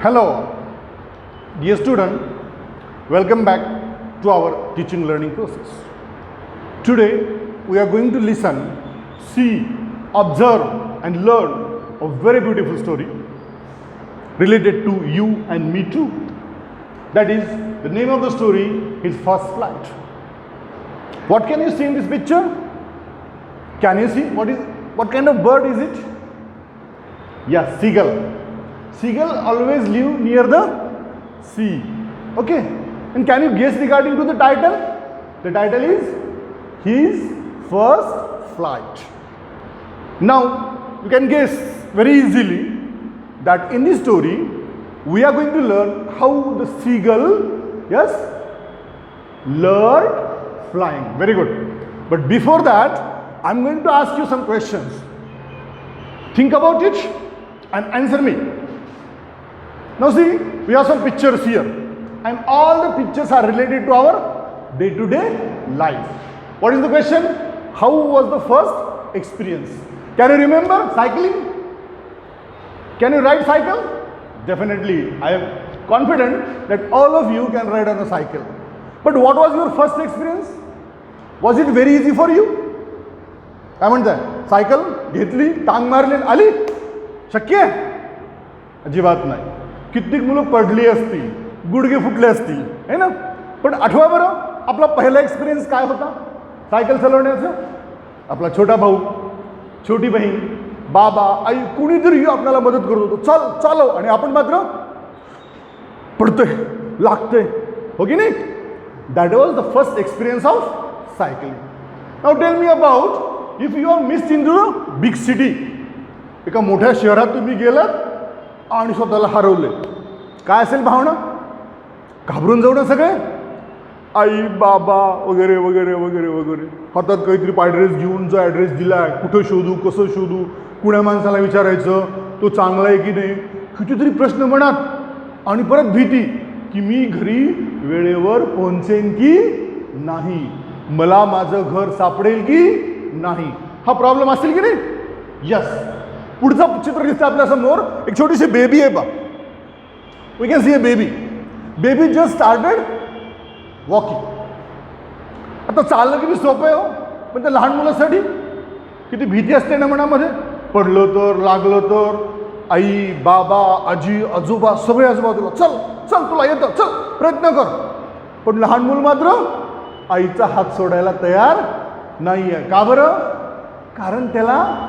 Hello, dear student, welcome back to our teaching learning process. Today we are going to listen, see, observe and learn a very beautiful story related to you and me too. That is, the name of the story is First Flight. What can you see in this picture? Can you see what kind of bird is it? Yes, seagull. Seagull always live near the sea. Okay. And can you guess regarding to the title? The title is His First Flight. Now, you can guess very easily that in this story, we are going to learn how the seagull, yes, learned flying. Very good. But before that, I'm going to ask you some questions. Think about it and answer me. Now see, we have some pictures here and all the pictures are related to our day-to-day life. What is the question? How was the first experience? Can you remember cycling? Can you ride cycle? Definitely. I am confident that all of you can ride on a cycle. But what was your first experience? Was it very easy for you? काय म्हणताय? Cycle घेतली, टांग मारली, आली? शक्य? अजिबात नाही. कित्येक मुलं पडली असतील, गुडघे फुटले असतील, है ना? पण आठवा बरं, आपला पहिला एक्सपिरियन्स काय होता सायकल चालवण्याचा? आपला छोटा भाऊ, छोटी बहीण, बाबा, आई, कुणीतरी आपल्याला मदत करत होतो, चल चालव, आणि आपण मात्र पडतोय, लागतोय, हो की नाही? That was the first experience of cycling. Now tell me about if you are missed into the big city. एका मोठ्या शहरात तुम्ही गेलात आणि स्वतःला हरवले, काय असेल भावना? घाबरून जाऊ ना सगळे, आई बाबा वगैरे वगैरे वगैरे वगैरे, हातात काहीतरी ॲड्रेस घेऊन जो ॲड्रेस दिलाय, कुठं शोधू, कसं शोधू, कुण्या माणसाला विचारायचं, तो चांगला आहे की नाही, कितीतरी प्रश्न मनात, आणि परत भीती की मी घरी वेळेवर पोहोचेन की नाही, मला माझं घर सापडेल की नाही. हा प्रॉब्लेम असेल की नाही? यस. पुढचं चित्र दिसतं आपल्या समोर, एक छोटीशी बेबी आहे बा. We can see a baby. Baby just started walking. आता चालणं किती सोपं आहे हो, पण त्या लहान मुलासाठी किती भीती असते ना मनामध्ये. पडलं तर, लागलं तर, आई बाबा आजी आजोबा सगळे आजूबाजूला, चल चल तुला येतं, चल प्रयत्न कर. पण लहान मूल मात्र आईचा हात सोडायला तयार नाही आहे. का बरं? कारण त्याला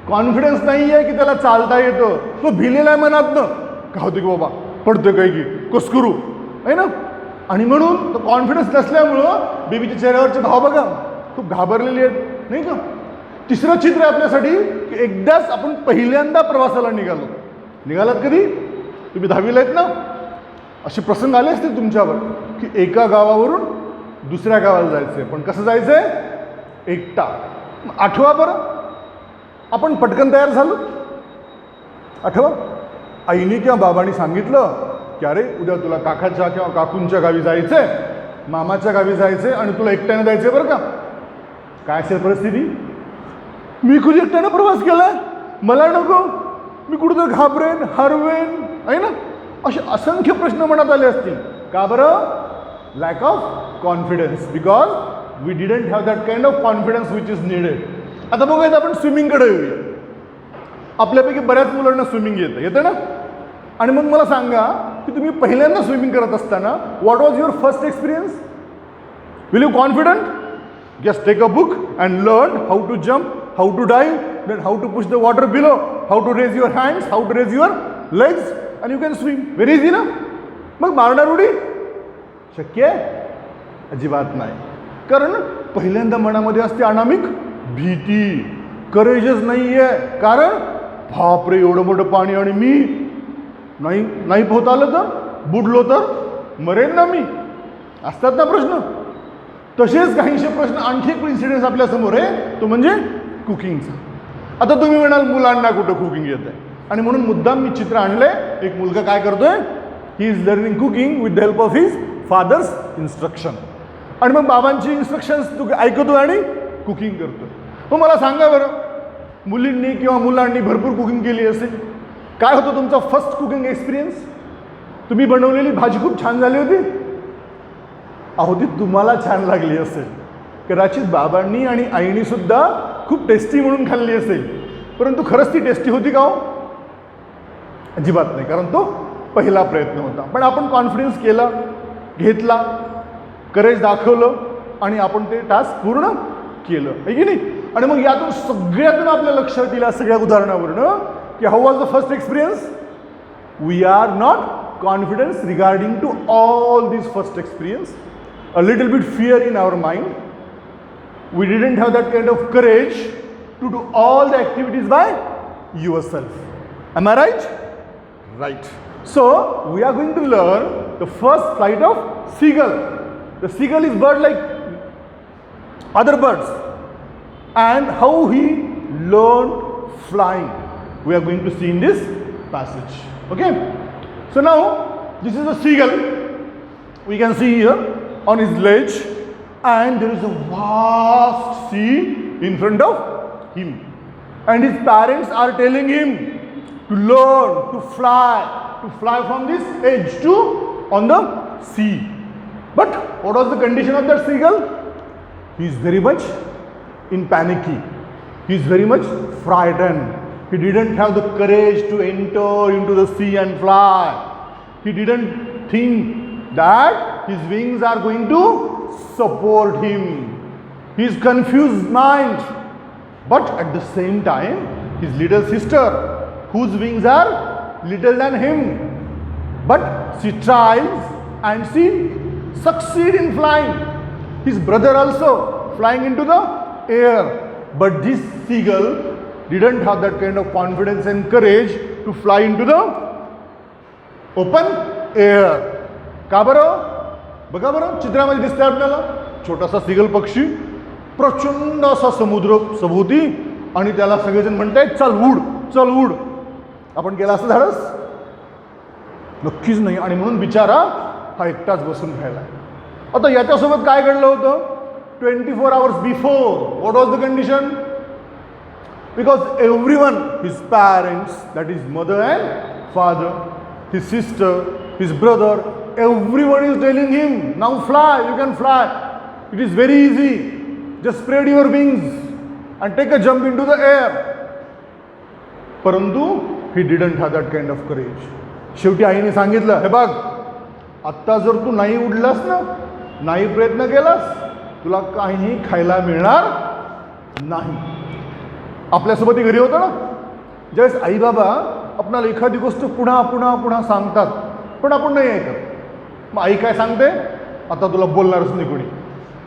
कॉन्फिडन्स नाही आहे की त्याला चालता येतं. तो भिलेला आहे मनातनं, का होतं की बाबा पडतं काय की कस करू, आहे ना? आणि म्हणून तो कॉन्फिडन्स नसल्यामुळं बेबीच्या चेहऱ्यावरचे भाव बघा, खूप घाबरलेली आहेत, नाही का? तिसरं चित्र आहे आपल्यासाठी की एकदाच आपण पहिल्यांदा प्रवासाला निघालात कधी? तुम्ही 10वीला आहेत ना? असे प्रसंग आले असतील तुमच्यावर की एका गावावरून दुसऱ्या गावाला जायचंय, पण कसं जायचंय? एकटा. आठवा बरं, आपण पटकन तयार झालो. आठवा, आईने किंवा बाबांनी सांगितलं की अरे उद्या तुला काकाच्या किंवा काकूंच्या गावी जायचंय, मामाच्या गावी जायचंय आणि तुला एकट्यानं जायचंय बरं का. काय असेल परिस्थिती? मी कधी एकट्यानं प्रवास केलाय, मला नको, मी कुठं घाबरेन, हरवेन, आहे ना? असे असंख्य प्रश्न मनात आले असतील. का बरं? Lack of confidence, because we didn't have that kind of confidence which is needed. आता बघूया, आपण स्विमिंगकडे येऊया. आपल्यापैकी बऱ्याच मुलांना स्विमिंग येतं ना? आणि मग मला सांगा की तुम्ही पहिल्यांदा स्विमिंग करत असताना what was your first experience? Will you confident? Just take a book and learn how to jump, how to dive, then how to push the water below, how to raise your hands, how to raise your legs, and you can swim. Very easy ना? मग मारणार उडी शक्य आहे? अजिबात नाही. कारण पहिल्यांदा मनामध्ये असते अनामिक भीती, करेजच नाही आहे. कारण बापरे एवढं मोठं पाणी आणि मी नाही पोहता आलं तर, बुडलो तर मरेन ना मी, असतात ना प्रश्न. तसेच काहीशे प्रश्न. आणखी एक इन्सिडेन्स आपल्यासमोर आहे, तो म्हणजे कुकिंगचा. आता तुम्ही म्हणाल मुलांना कुठं कुकिंग येत आहे, आणि म्हणून मुद्दाम मी चित्र आणलंय. एक मुलगा काय करतोय? He is learning cooking with the help of his father's instruction. आणि मग बाबांची इन्स्ट्रक्शन्स तू ऐकतोय आणि कुकिंग करतोय. मग मला सांगा बरं, मुलींनी किंवा मुलांनी भरपूर कुकिंग केली असेल, काय होतं तुमचा फर्स्ट कुकिंग एक्सपिरियन्स? तुम्ही बनवलेली भाजी खूप छान झाली होती. अहो ती तुम्हाला छान लागली असेल, कदाचित बाबांनी आणि आईनी सुद्धा खूप टेस्टी म्हणून खाल्ली असेल, परंतु खरंच ती टेस्टी होती का हो? अजिबात नाही, कारण तो पहिला प्रयत्न होता. पण आपण कॉन्फिडन्स केला, घेतला, करेज दाखवलं आणि आपण ते टास्क पूर्ण केलं, आहे की नाही? आणि मग यातून सगळ्यातून आपल्या लक्षात येईल सगळ्या उदाहरणावरनं की how was the first experience? We are not confidence regarding to all this first experience. A little bit fear in our mind. We didn't have that kind of courage to do all the activities by yourself. Am I right? Right. So we are going to learn the first flight of seagull. The seagull is bird like other birds, and how he learned flying. We are going to see in this passage. Okay. So now this is a seagull. We can see here on his ledge, and there is a vast sea in front of him, and his parents are telling him to learn to fly from this edge to on the sea. But what was the condition of that seagull? He is very much in panicky. He is very much frightened. He didn't have the courage to enter into the sea and fly. He didn't think that his wings are going to support him. His confused mind. But at the same time, his little sister, whose wings are little than him, but she tries and she succeeds in flying. His brother also flying into the air. But this seagull didn't have that kind of confidence and courage to fly into the open air. का बरं? बघा बरं, चित्रामध्ये दिसतंय आपल्याला छोटासा seagull पक्षी, प्रचंड असा समुद्र सभोवती, आणि त्याला सगळेजण म्हणतायत चल उड, चल उड. आपण केला असं धाडस? नक्कीच नाही. आणि म्हणून बिचारा हा एकटाच बसून राहिला. आता याच्यासोबत काय घडलं होतं? 24 hours before what was the condition? Because everyone, his parents, that is mother and father, his sister, his brother, everyone is telling him, now fly, you can fly, it is very easy, just spread your wings and take a jump into the air. परंतु he didn't have that kind of courage. शेवटी आईने सांगितलं, हे बघ, आत्ता जर तू नाही उडलास ना, नाही प्रयत्न केलास, तुला काहीही खायला मिळणार नाही. आपल्यासोबत घरी होतं ना, ज्यावेळेस आई बाबा आपल्याला एखादी गोष्ट पुन्हा पुन्हा पुन्हा सांगतात, पण आपण नाही ऐकत. मग आई काय सांगते? आता तुला बोलणारच नाही,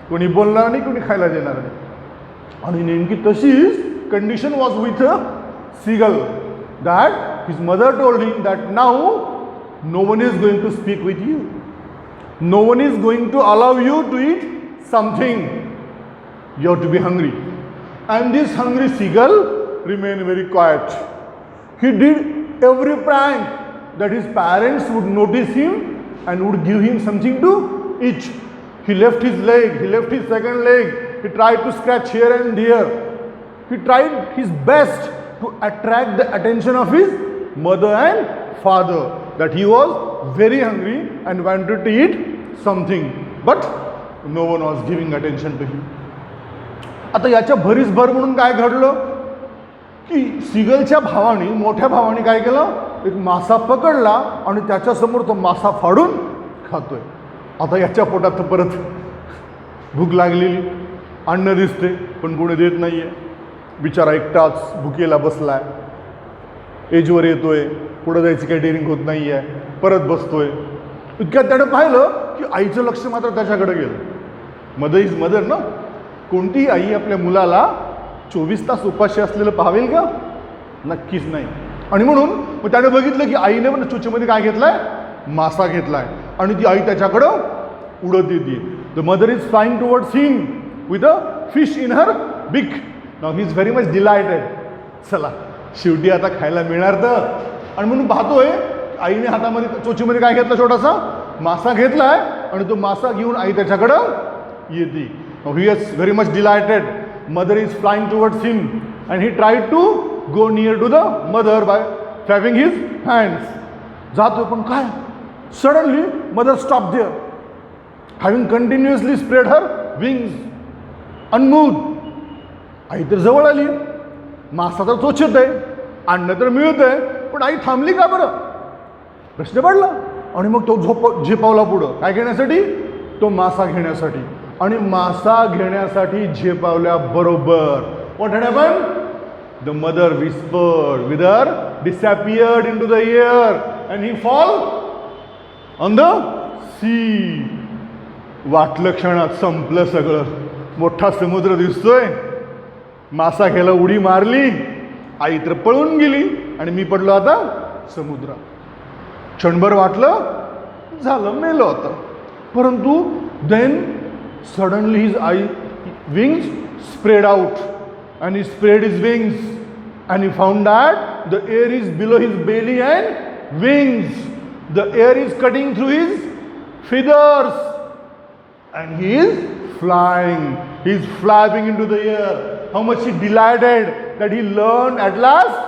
कोणी बोलणार नाही, कोणी खायला देणार नाही. आणि नेमकी तशीच condition was with a seagull, that his mother told him that now no one is going to speak with you, no one is going to allow you to eat something, you have to be hungry. And this hungry seagull remain very quiet. He did every prank that his parents would notice him and would give him something to eat. He left his leg, he left his second leg, he tried to scratch here and there. He tried his best to attract the attention of his mother and father, that he was very hungry and wanted to eat something. But no one was giving attention to him. आता याच्या भरीस भर म्हणून काय घडलं की सीगलच्या भावाने, मोठ्या भावाने काय केलं? एक मासा पकडला आणि त्याच्यासमोर तो मासा फाडून खातोय. आता याच्या पोटात तर परत भूक लागलेली, अन्न दिसते पण कोणी देत नाही आहे. बिचारा एकटाच भुकेला बसलाय, एजवर येतोय, पुढं जायची काही डेअरिंग होत नाही आहे, परत बसतोय. इतक्यात त्यानं पाहिलं की आईचं लक्ष मात्र त्याच्याकडे गेलं. मदर इज मदर ना. कोणतीही आई आपल्या मुलाला 24 तास उपाशी असलेलं पाहावेल का? नक्कीच नाही. आणि म्हणून मग त्याने बघितलं की आईने पण चुचीमध्ये काय घेतलाय? मासा घेतलाय, आणि ती आई त्याच्याकडं उडत येते. The mother is flying towards him with a fish in her big. Now he is very much delighted. चला शेवटी आता खायला मिळणार तर. आणि म्हणून पाहतोय आईने हातामध्ये चोचीमध्ये काय घेतलं? छोटासा मासा घेतलाय, आणि तो मासा घेऊन आई त्याच्याकडं येते. Now he is very much delighted. Mother is flying towards him, and he tried to go near to the mother by clapping his hands. जातो पण काय? Suddenly, mother stopped there, having continuously spread her wings, unmoved. आई तर जवळ आली, मासा तर चोचत आहे, अन्न तर मिळत आहे, पण आई थांबली का बरं? प्रश्न पडला. आणि मग तो झेपावला पुढं, काय घेण्यासाठी? तो मासा घेण्यासाठी. आणि मासा घेण्यासाठी झेपावल्याबरोबर what had happened? The mother whispered with her, disappeared into the air, and he fall on the sea. वाटलं क्षणात संपलं सगळं. मोठा समुद्र दिसतोय, मासा घ्यायला उडी मारली, आई तर पळून गेली आणि मी पडलो आता समुद्रात. क्षणभर वाटलं झालं, मेलो आता. परंतु then suddenly his wings spread out, and he spread his wings, and he found that the air is below his belly and wings. The air is cutting through his feathers, and he is flying. He is flapping into the air. How much he delighted that he learned at last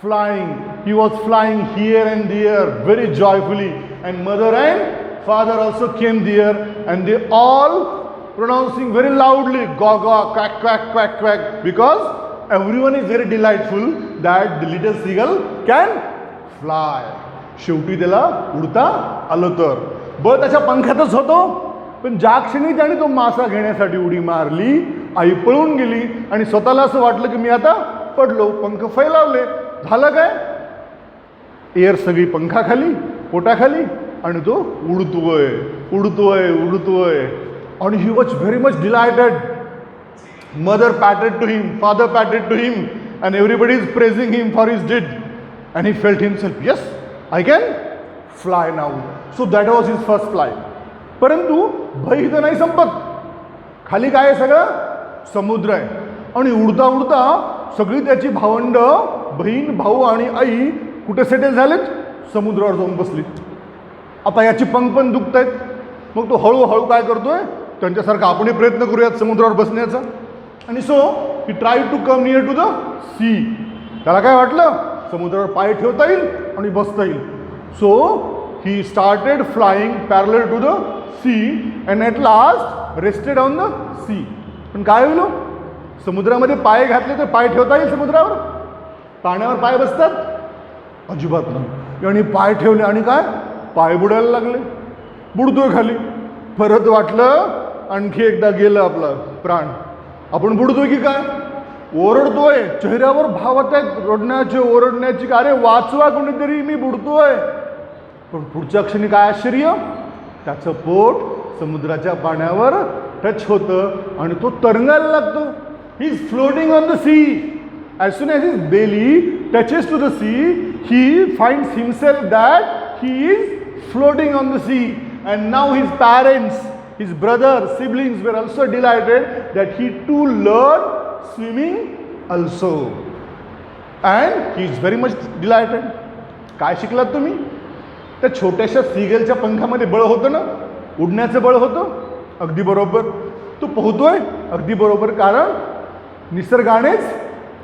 flying. He was flying here and there very joyfully, and mother and father also came there, and they all pronouncing very loudly gaga, quack, quack, quack, quack, because everyone is very delightful that the little seagull can fly. शेवटी त्याला उडता आलं तर. बळ त्याच्या पंखातच होतो, पण ज्या क्षणी त्याने तो मासा घेण्यासाठी उडी मारली, आई पळून गेली आणि स्वतःला असं वाटलं की मी आता पडलो, पंख फैलावले. झालं काय? एअर सगळी पंखाखाली, पोटाखाली, आणि तो उडतोय उडतोय उडतोय. And he was very much delighted. Mother patted to him, father patted to him, and everybody is praising him for his deed. And he felt himself, yes, I can fly now. So that was his first flight. परंतु भय इथं नाही संपत. खाली काय आहे? सगळं समुद्र आहे. आणि उडता उडता सगळी त्याची भावंड, बहीण, भाऊ आणि आई कुठे सेटल झालेत? समुद्रावर जाऊन बसली. आता याची पंख पण दुखत आहेत. मग तो हळूहळू काय करतोय? त्यांच्यासारखा आपणही प्रयत्न करूयात समुद्रावर बसण्याचा. आणि so he try to come near to the sea. त्याला काय वाटलं? समुद्रावर पाय ठेवता येईल आणि बसता येईल. So he started flying parallel to the sea and at last rested on the sea. पण काय होईल? समुद्रामध्ये पाय घातले तर पाय ठेवता येईल समुद्रावर? पाण्यावर पाय बसतात? अजिबात नाही. आणि पाय ठेवले आणि काय? पाय बुडायला लागले. बुडतोय खाली. परत वाटलं आणखी एकदा गेलं आपला प्राण. आपण बुडतोय की काय? ओरडतोय. चेहऱ्यावर भाव आहेत रडण्याचे, ओरडण्याची, अरे वाचवा कोणीतरी, मी बुडतोय. पण पुढच्या क्षणी काय आश्चर्य? त्याचं पोट समुद्राच्या पाण्यावर टच होतं आणि तो तरंगायला लागतो. He is floating on the sea. As soon as his belly touches to the sea, he finds himself that he is floating on the sea. And now his parents, his brothers, siblings were also delighted that he too learned swimming also. And he is very much delighted. काय शिकलात तुम्ही? त्या छोट्याशा सीगलच्या पंखामध्ये बळ होतं ना, उडण्याचं बळ होतं. अगदी बरोबर. तो पोहतोय अगदी बरोबर, कारण निसर्गानेच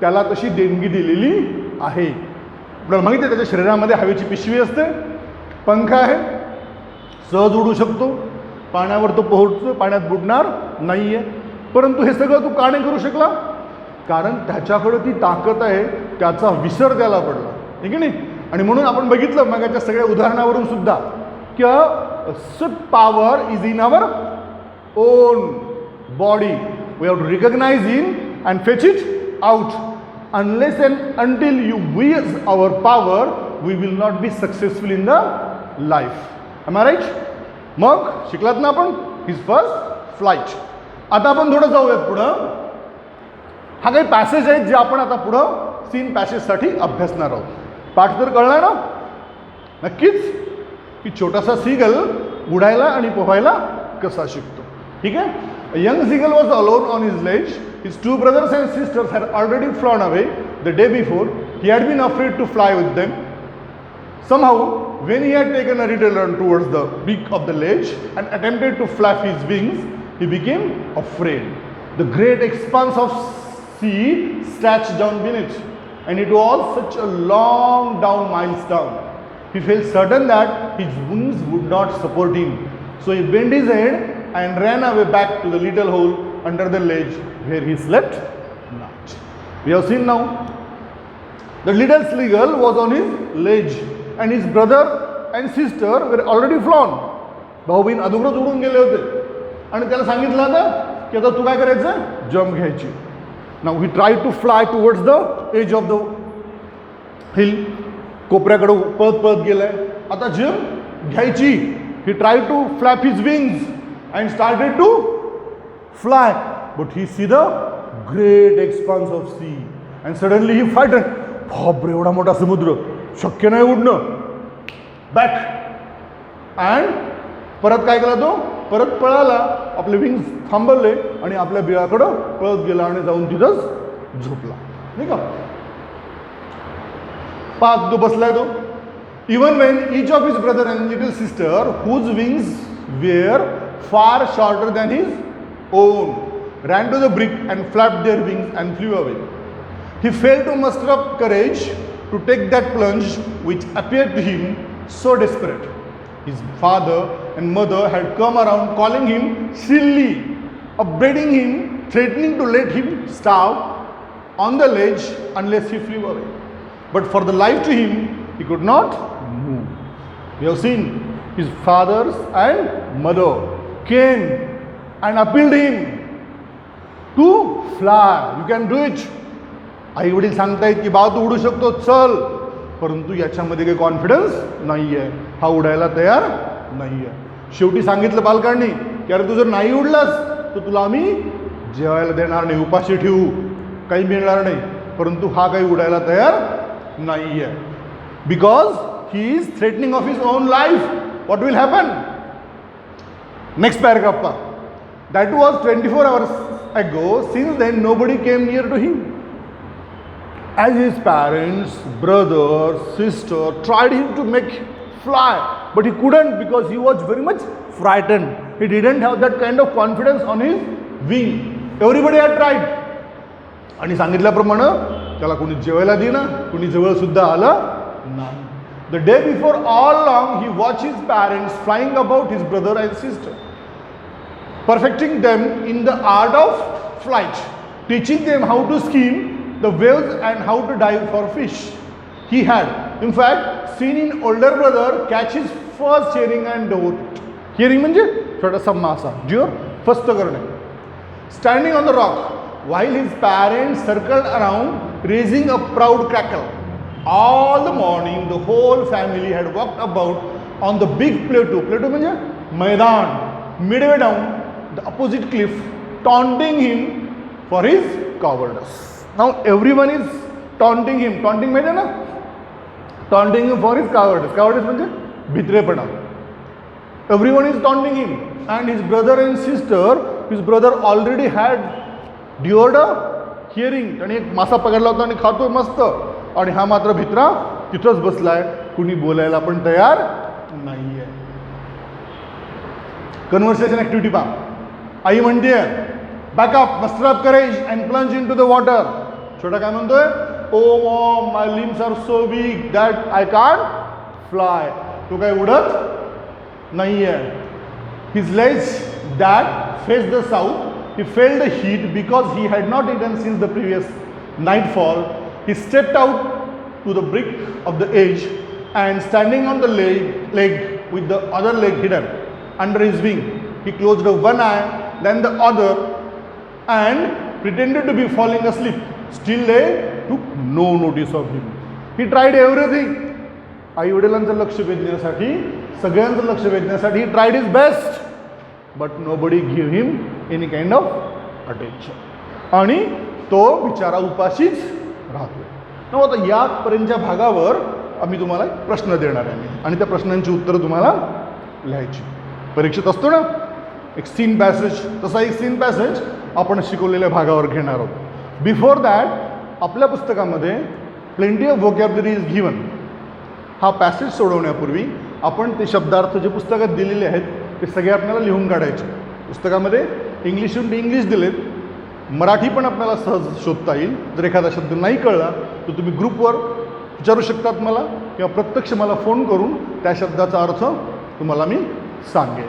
त्याला तशी देणगी दिलेली आहे. आपल्याला माहिती आहे त्याच्या शरीरामध्ये हवेची पिशवी असते, पंख आहे, सहज उडू शकतो. पाण्यावर तो पोहोचतो, पाण्यात बुडणार नाही आहे. परंतु हे सगळं तू का नाही करू शकला? कारण त्याच्याकडे ती ताकद आहे, त्याचा विसर त्याला पडला. ठीक आहे नाही? आणि म्हणून आपण बघितलं मगाच्या सगळ्या उदाहरणावरून सुद्धा की such power is in our own body. We have to recognise in and fetch it out. Unless and until you use our power we will not be successful in the life. Am I right? मग शिकलात ना आपण his first flight. आता आपण थोडं जाऊयात पुढं. हा काही पॅसेज आहेत जे आपण आता पुढं सीन पॅसेजसाठी अभ्यासणार आहोत. पाठ तर कळणार ना नक्कीच की छोटासा सीगल उडायला आणि पोहायला कसा शिकतो. ठीक आहे? A young seagull was alone on his ledge. His two brothers and sisters had already flown away the day before. He had been afraid to fly with them. Somehow, when he had taken a return towards the peak of the ledge and attempted to flap his wings, he became afraid. The great expanse of sea stretched down beneath. and it was such a long down, miles down. He felt certain that his wings would not support him. So he bent his head and ran away back to the little hole under the ledge where he slept night. We have seen now. The little seagull was on his ledge and his brother and sister were already flown. भाऊ बहीण अगोदरच उडून गेले होते आणि त्याला सांगितलं होतं की आता तू काय करायचं, जंप घ्यायची. Now he try to fly towards the edge of the hill. कोपऱ्याकडे पळत पळत गेलाय, आता जंप घ्यायची. He try to flap his wings and started to fly, but he see the great expanse of sea and suddenly he frighten. बापरे, एवढा मोठा समुद्र, शक्य नाही उडणं. बॅक अँड परत काय केला तो, परत पळाला, आपले विंग्स थांबवले आणि आपल्या बिळाकडं पळत गेला आणि जाऊन तिथंच झोपला. नाही का, पाच तो बसलाय तो. Even Wien each of his brother and little sister whose wings were far shorter than his own ran to the brick and flapped their wings and flew away. He failed to muster up courage to take that plunge which appeared to him so desperate. His father and mother had come around calling him silly, upbraiding him, threatening to let him starve on the ledge unless he flew away. But for the life to him, he could not move. We have seen his fathers and mother came and appealed him to fly. You can do it. आई वडील सांगतायत की बाबा तू उडू शकतो, चल. परंतु याच्यामध्ये काही कॉन्फिडन्स नाही आहे, हा उडायला तयार नाही आहे. शेवटी सांगितलं पालकांनी की अरे तू जर नाही उडलास तर तुला आम्ही जेवायला देणार नाही, उपाशी ठेवू, काही मिळणार नाही. परंतु हा काही उडायला तयार नाही आहे. Because he is threatening of his own life. What will happen? Next paragraph पहा. That was 24 hours ago. Since then nobody came near to him. As his parents, brother, sister tried him to make fly, but he couldn't because he was very much frightened. He didn't have that kind of confidence on his wing. Everybody had tried. आणि सांगितल्याप्रमाणे त्याला कोणी जेवायला देईना, कोणी जवळ सुद्धा आलं नाही. The day before, all along he watched his parents flying about his brother and sister, perfecting them in the art of flight, teaching them how to skim the waves and how to dive for fish. He had, in fact, seen his older brother catch his first herring and devour it. Herring म्हणजे छोटासा मासा, जीवर फस्त करणे. Standing on the rock, while his parents circled around, raising a proud crackle. All the morning, the whole family had walked about on the big plateau. Plateau म्हणजे मैदान, midway down the opposite cliff, taunting him for his cowardice. Now everyone is taunting him. Taunting माहिती आहे ना? Taunting him for his cowardice. Cowardice म्हणजे भित्रेपणा. Everyone is taunting him. And his brother and sister, his brother already had devoured a herring. त्याने एक मासा पकडला होता आणि खातोय मस्त. आणि हा मात्र भित्रा तिथंच बसलाय, कुणी बोलायला पण तयार नाहीये. कन्व्हर्सेशन ऍक्टिव्हिटी पहा. आई म्हणते back up, muster up courage and plunge into the water. छोटा काय म्हणतोय, oh mom, my limbs are so weak that I can't fly. तो काय उडत नाहीये. His legs that face the south, he felt the heat because he had not eaten since the previous nightfall. He stepped out to the brick of the edge and standing on the leg with the other leg hidden under his wing, he closed one eye, then the other, and pretended to be falling asleep. Still they took no notice of him. He tried everything. आई वडिलांचं लक्ष वेधण्यासाठी, सगळ्यांचं लक्ष वेधण्यासाठी he tried his best, but nobody gave him any kind of attention. आणि तो बिचारा उपाशीच राहतोय. मग आता यापर्यंतच्या भागावर आम्ही तुम्हाला प्रश्न देणार आहे आणि त्या प्रश्नांची उत्तरं तुम्हाला लिहायची. परीक्षेत असतो ना एक सीन पॅसेज, तसा एक सीन पॅसेज आपण शिकवलेल्या भागावर घेणार आहोत. बिफोर दॅट आपल्या पुस्तकामध्ये plenty of vocabulary is given. हा पॅसेज सोडवण्यापूर्वी आपण ते शब्दार्थ जे पुस्तकात दिलेले आहेत ते सगळे आपल्याला लिहून काढायचे. पुस्तकामध्ये इंग्लिश टू इंग्लिश दिलेत, मराठी पण आपल्याला सहज शोधता येईल. जर एखादा शब्द नाही कळला तर तुम्ही ग्रुपवर विचारू शकतात मला, किंवा प्रत्यक्ष मला फोन करून त्या शब्दाचा अर्थ तुम्हाला मी सांगेन.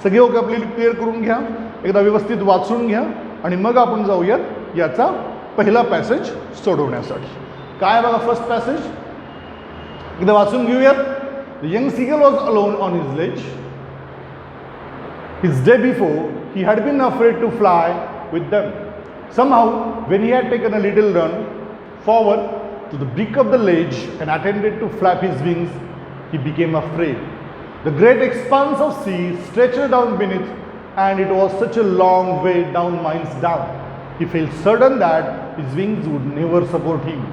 सगळे वोकॅब्युलरी क्लिअर करून घ्या, एकदा व्यवस्थित वाचून घ्या, आणि मग आपण जाऊयात याचा पहिला पॅसेज सोडवण्यासाठी. काय बघा फर्स्ट पॅसेज, एकदा वाचून घेऊयात. The young seagull was alone on his ledge. His day before, he had been afraid to fly with them. Somehow, when he had taken a little run forward to the brink of the ledge and attempted to flap his wings, he became afraid. The great expanse of sea stretched down beneath, and it was such a long way down, miles down. He felt certain that his wings would never support him.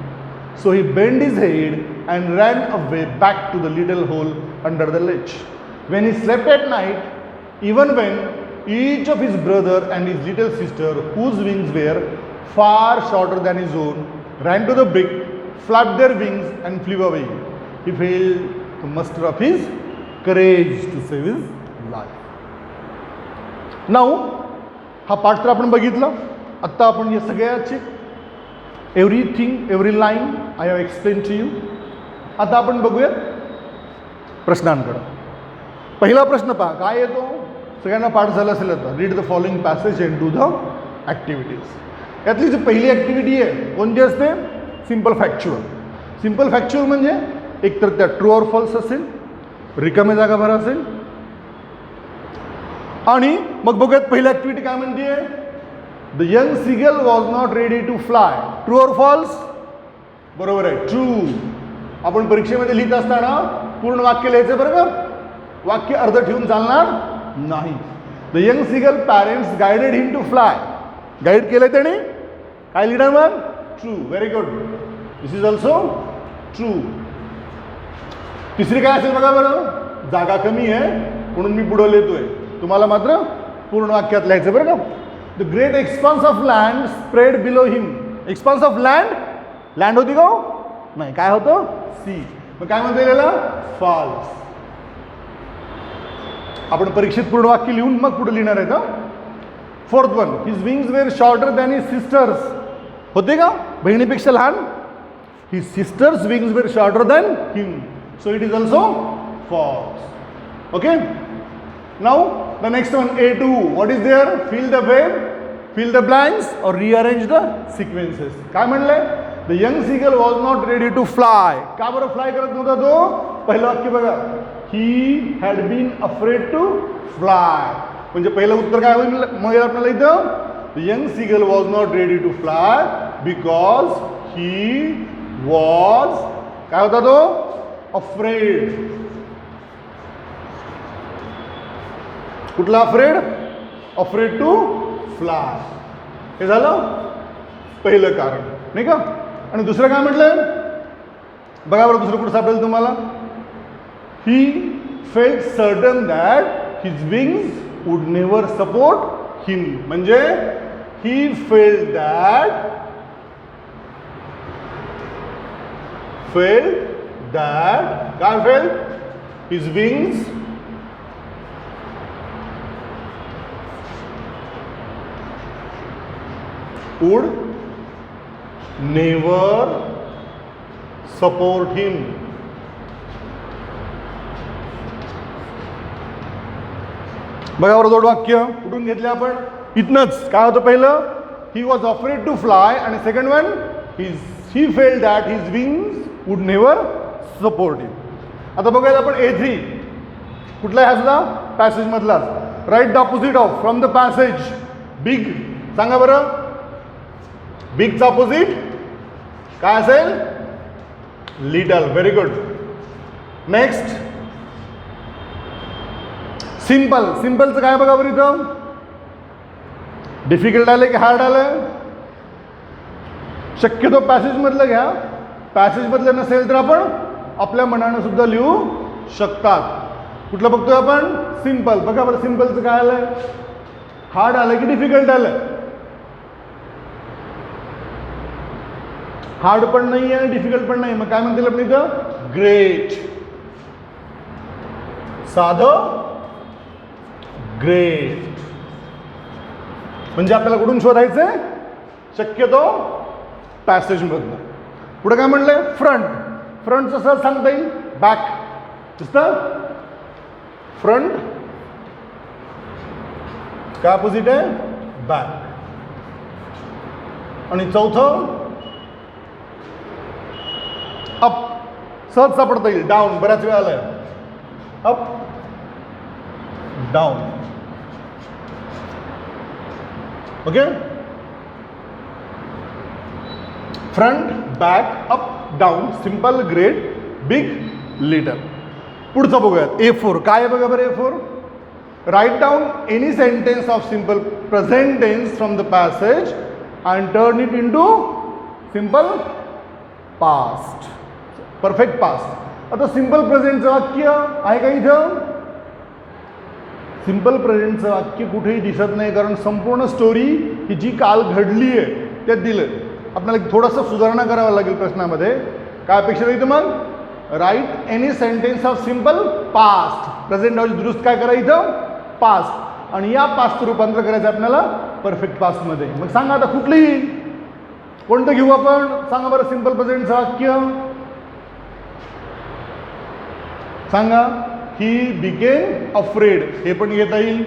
So he bent his head and ran away back to the little hole under the ledge. When he slept at night, even when each of his brother and his little sister, whose wings were far shorter than his own, ran to the brick, flapped their wings and flew away, he failed to muster up his courage to save his life. Now, हा पाठ तर आपण बघितला. आत्ता आपण या सगळ्याची every line I have explain to you. आता आपण बघूयात प्रश्नांकडे. पहिला प्रश्न पहा काय येतो. सगळ्यांना पाठ झाला असेल आता. Read the following passage and do the activities. यातली जी पहिली ॲक्टिव्हिटी आहे कोणती असते, सिम्पल फॅक्च्युअल. सिम्पल फॅक्च्युअल म्हणजे एकतर त्या ट्रू ऑर फॉल्स असेल, रिकाम्या जागा भरा असेल, आणि मग बघूयात पहिली ॲक्टिव्हिटी काय म्हणते. The young seagull was not ready to fly. True or false, बरोबर आहे, ट्रू. आपण परीक्षेमध्ये लिहित असताना पूर्ण वाक्य लिहायचं बरं का, वाक्य अर्ध ठेवून चालणार नाही. The young seagull parents guided him to fly. Guide केलं त्याने, काय लिहिणार मग, true. Very good, this is also true. तिसरी काय असेल बघा बरं, जागा कमी आहे म्हणून मी पुढं लिहितोय, तुम्हाला मात्र पूर्ण वाक्यात लिहायचं बरं का. The great expanse of land spread below him. एक्सपान्स of land, land होती का नाही, काय होतं, सी. मग काय म्हणता येईल, फॉल्स. आपण परीक्षेत पूर्ण वाक्य लिहून मग पुढे लिहिणार आहे का. Fourth one, his wings were shorter than his sisters. होते का बहिणीपेक्षा लहान. His sisters wings were shorter than him, so it is also false. Okay. Now the next one, A2. What is there, fill the web, fill the blanks और rearrange the sequences. काय म्हणलंय, the young seagull was not ready to fly. का बरं fly करत नव्हता तो. पहिलं वाक्य बघा, he had bin afraid to fly. म्हणजे पहिलं उत्तर काय होईल मग आपल्याला इथं, the young seagull was not ready to fly because he was, काय होता तो, अफ्रेड. कुठला अफ्रेड, अफ्रेड टू फ्लाय. हे झालं पहिलं कारण नाही का. आणि दुसरं काय म्हटलं बघा बरं, दुसरं कुठं सापडेल तुम्हाला. He felt certain that his wings would never support him. म्हणजे he felt that काय felt, his wings would never support him. बघा बरं दोन वाक्य कुठून घेतले आपण, इथनंच. काय होतं पहिलं, he was afraid to fly, आणि second one, he failed that his wings would never support him. आता बघूया आपण A3 कुठला आहे हा सुद्धा पॅसेज मधलाच. Write the opposite of from the passage. Big, सांगा बरं, बिगचा ऑपोजिट काय असेल, little. Very good. Next, simple. सिंपलचं काय बघा बरं इथं, डिफिकल्ट आलं की हार्ड आलं. शक्यतो पॅसेज मधलं घ्या. पॅसेज मधलं नसेल तर आपण आपल्या मनानं सुद्धा लिहू शकतात. कुठलं बघतोय आपण, सिंपल. बघा बरं सिंपलचं काय आलंय, हार्ड आलं की डिफिकल्ट आलं. हार्ड पण नाही आणि डिफिकल्ट पण नाही. मग काय म्हणतील आपण इथं, ग्रेट. साधं, ग्रेट. म्हणजे आपल्याला कुठून शोधायचं आहे? शक्यतो पॅसेजमधनं. पुढे काय म्हणलंय? फ्रंट. फ्रंटचं सहज सांगता येईल बॅक. दिसतं? फ्रंट काय अपोजिट आहे? बॅक. आणि चौथं अप. सहज सापडता येईल. डाऊन बऱ्याच वेळा आलाय. Up down. Okay. Front back up down. Simple great big little. पुढचं बघूयात. A4 काय आहे बघा बरं. A4 write down any sentence of simple present tense from the passage and turn it into simple past. Perfect past. आता simple प्रेझेंटचं वाक्य आहे का इथं? सिंपल प्रेझेंटचं वाक्य कुठेही दिसत नाही, कारण संपूर्ण स्टोरी ही जी काल घडली आहे त्यात दिलं. आपल्याला थोडंसं सुधारणा करावं लागेल प्रश्नामध्ये. काय अपेक्षित आहे इथं मग? Write any sentence of simple past. Present ऐवजी दुरुस्त काय करा इथं? पास्ट. आणि या पास्ट रूपांतर करायचं आपल्याला परफेक्ट पास्टमध्ये. मग सांगा आता कुठलीही कोणतं घेऊ आपण? सांगा बरं सिंपल प्रेझेंटचं वाक्य सांगा. ही बिकेम अफ्रेड हे पण घेता येईल.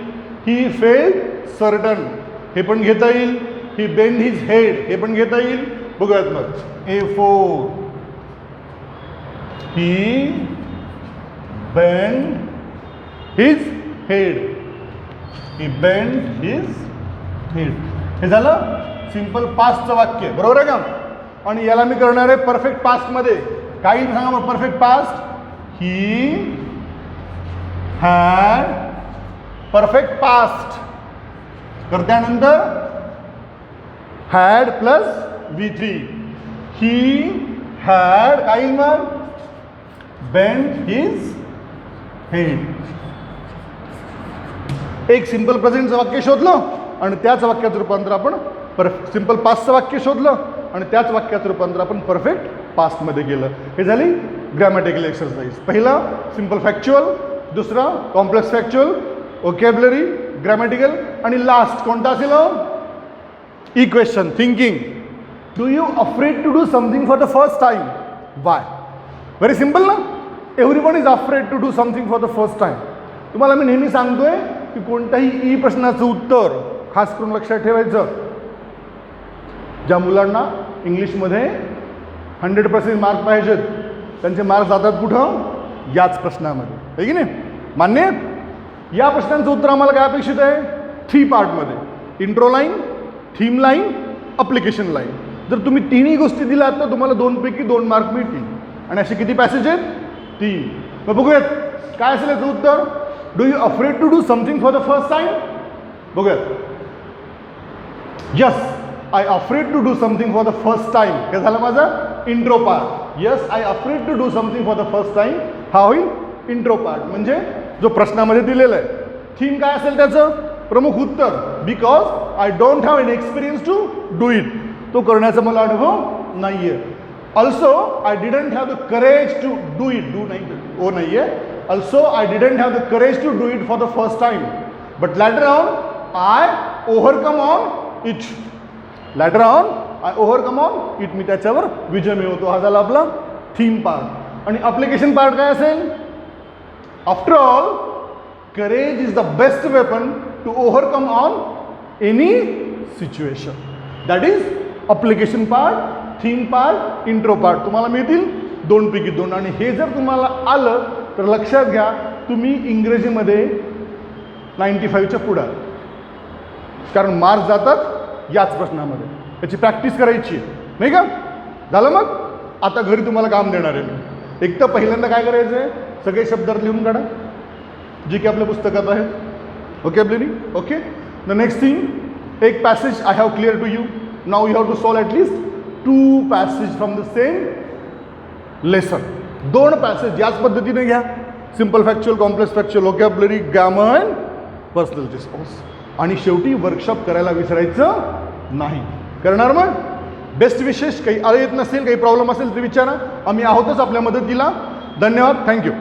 ही फेल्ड सर्टन हे पण घेता येईल. ही बेंड हिज हेड हे पण घेता येईल. बघूयात मग. A4 ही बेंड हिज हेड. ही बेंड हिज हेड. हे झालं सिंपल पास्टचं वाक्य. बरोबर आहे का? आणि याला मी करणार आहे परफेक्ट पास्टमध्ये. काही सांगा मग perfect past. He had perfect past. तर त्यानंतर had plus V3. He had काही मग बेंड हिज हेड. एक सिंपल प्रेझेंटचं वाक्य शोधलं आणि त्याच वाक्याचं रूपांतर आपण सिंपल पास्टचं वाक्य शोधलं आणि त्याच वाक्याचं रूपांतर आपण परफेक्ट पास्टमध्ये केलं. हे झाली ग्रॅमॅटिकल एक्सरसाइज. पहिला सिंपल फॅक्च्युअल, दुसरा कॉम्प्लेक्स फॅक्च्युअल, ओकॅब्युलरी, ग्रॅमॅटिकल आणि लास्ट कोणता असेल? Equation thinking. Do you afraid to do something for the first time? Why? Very simple ना. Everyone is afraid to do something for the first time. तुम्हाला मी नेहमी सांगतोय की कोणत्याही ई प्रश्नाचं उत्तर खास करून लक्षात ठेवायचं. ज्या मुलांना इंग्लिशमध्ये 100% मार्क पाहिजेत त्यांचे मार्क जातात कुठं? याच प्रश्नामध्ये. आहे की नाही? मान्य? या प्रश्नांचं उत्तर आम्हाला काय अपेक्षित आहे? 3 पार्टमध्ये. Intro line, theme line, application line. जर तुम्ही तिन्ही गोष्टी दिल्यात तर तुम्हाला 2 पैकी 2 मार्क मिळतील. आणि असे किती पॅसेज आहेत? 3. मग बघूयात काय असेल याचं उत्तर. Do you afraid to do something for the first time? बघूयात. Yes I afraid to do something for the first time. हे झालं माझं intro part. Yes I afraid to do something for the first time हा होईल intro part, म्हणजे जो प्रश्नामध्ये दिलेला आहे. थीम काय असेल त्याचं? प्रमुख उत्तर. Because I don't have an experience to do it. तो करण्याचा मला अनुभव नाही आहे. Also I didn't have the courage to do it. Do नाही, ओ नाही आहे. Also I didn't have the courage to do it for the first time, but later on I overcome on it. Later on I overcome on it. मी त्याच्यावर विजय मिळवतो. हा झाला आपला थीम पार्ट. आणि अप्लिकेशन पार्ट काय असेल? After all courage is the best weapon to overcome on any situation. That is application part, theme part, intro part. तुम्हाला मिळतील 2 पैकी 2. आणि हे जर तुम्हाला आलं तर लक्षात घ्या तुम्ही इंग्रजीमध्ये 95च्या पुढं, कारण मार्क्स जातात याच प्रश्नामध्ये. याची प्रॅक्टिस करायची नाही का? झालं. मग आता घरी तुम्हाला काम देणार आहे मी. एक तर पहिल्यांदा काय करायचं आहे? सगळे शब्दार्थ लिहून काढा जे की आपल्या पुस्तकात आहेत. Vocabulary. Okay. The next thing, एक passage I have clear to you. Now you have to solve at least 2 passage from the same lesson. 2 passage याच पद्धतीने घ्या. Simple factual, complex factual, vocabulary, grammar and personal response. आणि शेवटी workshop करायला विसरायचं नाही. करणार मग? बेस्ट विशेष. काही आलं येत नसेल, काही प्रॉब्लेम असेल तर विचारा. आम्ही आहोतच आपल्या मदतीला. धन्यवाद. थँक्यू.